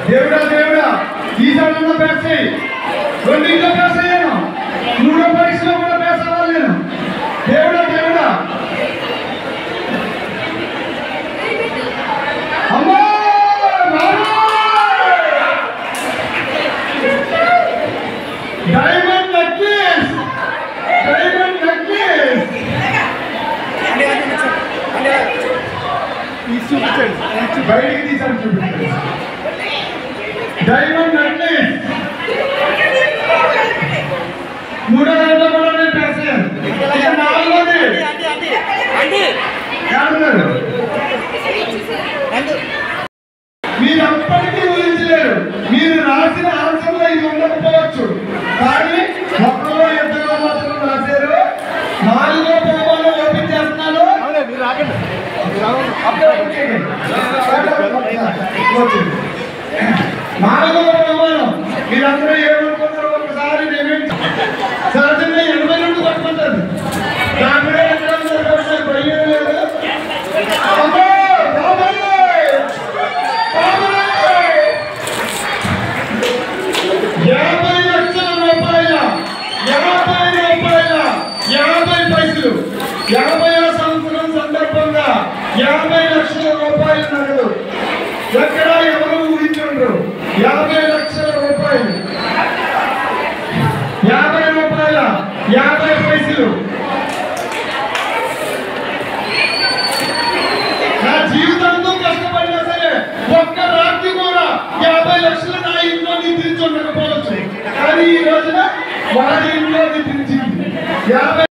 దేవుడా దేవుడా ఈసారి పేసే రెండింట్లో పేసయ్యాను, మూడో పరీక్షలో కూడా పేసవాలి నేను. దేవుడా దేవుడా అమ్మా డైమండ్ నెక్లెస్, డైమండ్ నెక్లెస్ బయటికి తీసాను చూపించండి. డైమండ్ నెక్లెస్ మూడో గంటలో కూడా నేను పేసాను. ఇక నాలుగోది మీరు అప్పటికీ ఊహించలేరు. మీరు రాసిన ఆన్సర్లో ఇది ఉండకపోవచ్చు, కానీ ఒకరో ఇద్దరు మాత్రం రాశారు. నాలుగో బహుమానం ఓపెన్ చేస్తున్నాను. నాలుగో బహుమానం మీరందరూ ఏమనుకున్నారు ఒకసారి సహజంగా 80 నుండి పట్టుకుంటారు. దాంట్లో భయం లేదు. 50 లక్షల రూపాయల 50 పైసలు 50వ సంవత్సరం సందర్భంగా 50 లక్షల రూపాయలు నగదు. ఎక్కడ ఎవరు ఊహించండ్రు. 50 లక్షల రూపాయలు, 50 రూపాయల 50 పైసలు. నా జీవితంతో కష్టపడినా సరే ఒక్క రాత్రి కూడా 50 లక్షలు నా ఇంట్లో నిద్రించుండకపోవచ్చు, కానీ ఈ రోజున వారి ఇంట్లో నిద్రించింది. 50